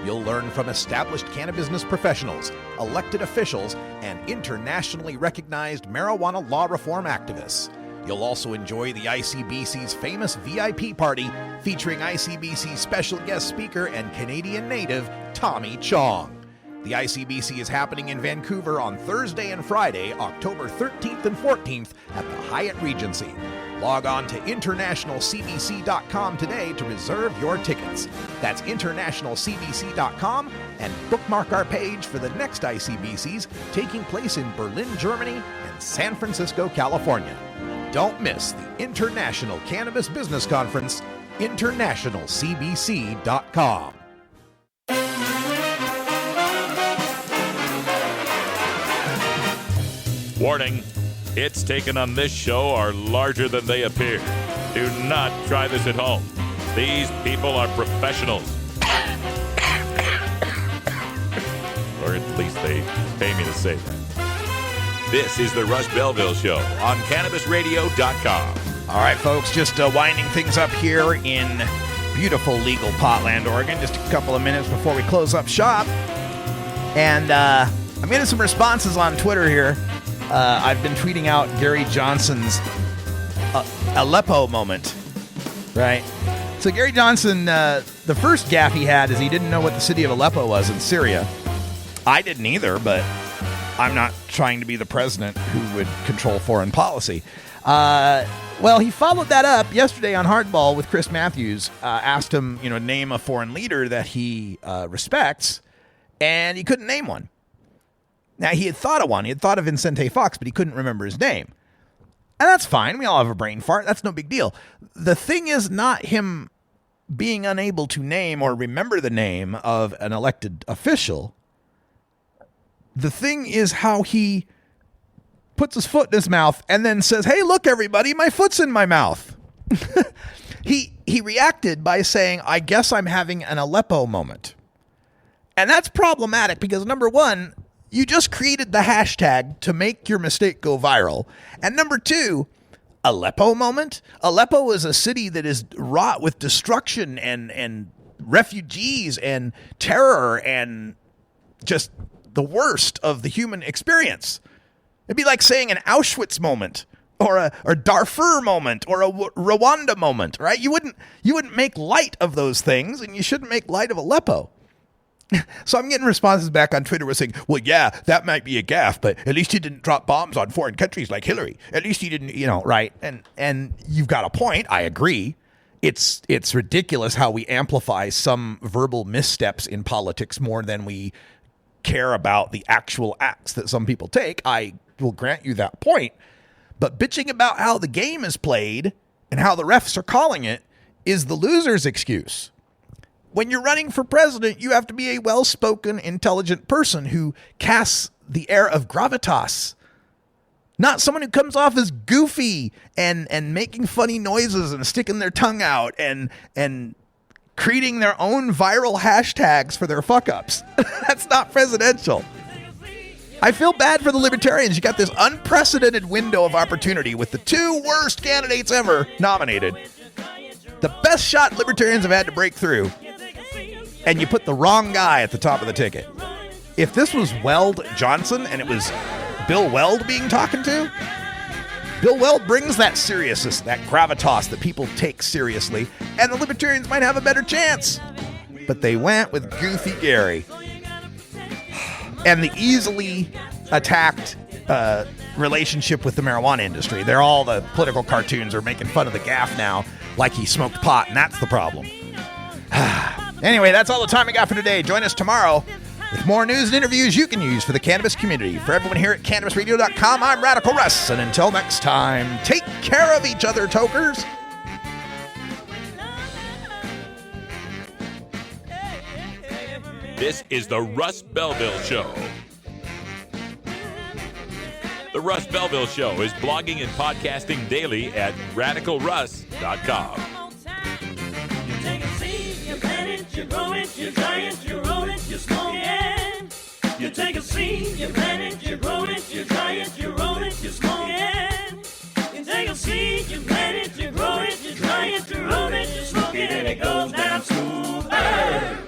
You'll learn from established cannabis professionals, elected officials, and internationally recognized marijuana law reform activists. You'll also enjoy the ICBC's famous VIP party featuring ICBC special guest speaker and Canadian native Tommy Chong. The ICBC is happening in Vancouver on Thursday and Friday, October 13th and 14th at the Hyatt Regency. Log on to internationalcbc.com today to reserve your tickets. That's internationalcbc.com and bookmark our page for the next ICBCs taking place in Berlin, Germany and San Francisco, California. Don't miss the International Cannabis Business Conference, internationalcbc.com. Warning, hits taken on this show are larger than they appear. Do not try this at home. These people are professionals. Or at least they pay me to say that. This is the Russ Belville Show on CannabisRadio.com. All right, folks, just winding things up here in beautiful legal Potland, Oregon. Just a couple of minutes before we close up shop. And I'm getting some responses on Twitter here. I've been tweeting out Gary Johnson's Aleppo moment, right? So Gary Johnson, the first gaffe he had is he didn't know what the city of Aleppo was in Syria. I didn't either, but I'm not trying to be the president who would control foreign policy. Well, he followed that up yesterday on Hardball with Chris Matthews, asked him, name a foreign leader that he respects, and he couldn't name one. Now, he had thought of one. He had thought of Vicente Fox, but he couldn't remember his name. And that's fine. We all have a brain fart. That's no big deal. The thing is not him being unable to name or remember the name of an elected official. The thing is how he puts his foot in his mouth and then says, hey, look, everybody, my foot's in my mouth. He reacted by saying, I guess I'm having an Aleppo moment. And that's problematic because, number one, you just created the hashtag to make your mistake go viral. And number two, Aleppo moment? Aleppo is a city that is wrought with destruction and refugees and terror and just the worst of the human experience. It'd be like saying an Auschwitz moment or a Darfur moment or a Rwanda moment, right? You wouldn't make light of those things, and you shouldn't make light of Aleppo. So I'm getting responses back on Twitter with saying, well, yeah, that might be a gaffe, but at least he didn't drop bombs on foreign countries like Hillary. At least he didn't, right? And you've got a point. I agree. It's ridiculous how we amplify some verbal missteps in politics more than we care about the actual acts that some people take. I will grant you that point. But bitching about how the game is played and how the refs are calling it is the loser's excuse. When you're running for president, you have to be a well-spoken, intelligent person who casts the air of gravitas. Not someone who comes off as goofy and making funny noises and sticking their tongue out and creating their own viral hashtags for their fuck-ups. That's not presidential. I feel bad for the Libertarians. You got this unprecedented window of opportunity with the two worst candidates ever nominated. The best shot Libertarians have had to break through. And you put the wrong guy at the top of the ticket. If this was Weld Johnson and it was Bill Weld being talked to, Bill Weld brings that seriousness, that gravitas that people take seriously, and the Libertarians might have a better chance. But they went with Goofy Gary. And the easily attacked relationship with the marijuana industry. They're all the political cartoons are making fun of the gaffe now like he smoked pot, and that's the problem. Anyway, that's all the time we got for today. Join us tomorrow with more news and interviews you can use for the cannabis community. For everyone here at CannabisRadio.com, I'm Radical Russ, and until next time, take care of each other, tokers. This is the Russ Belville Show. The Russ Belville Show is blogging and podcasting daily at RadicalRuss.com. You grow it, you dry it, you roll it, you smoke it. You take a seed, you plant it, you grow it, you dry it, you roll it, you smoke it. seed, you plant it, you grow it, you dry it, you roll it, you smoke it, and it goes down smoother.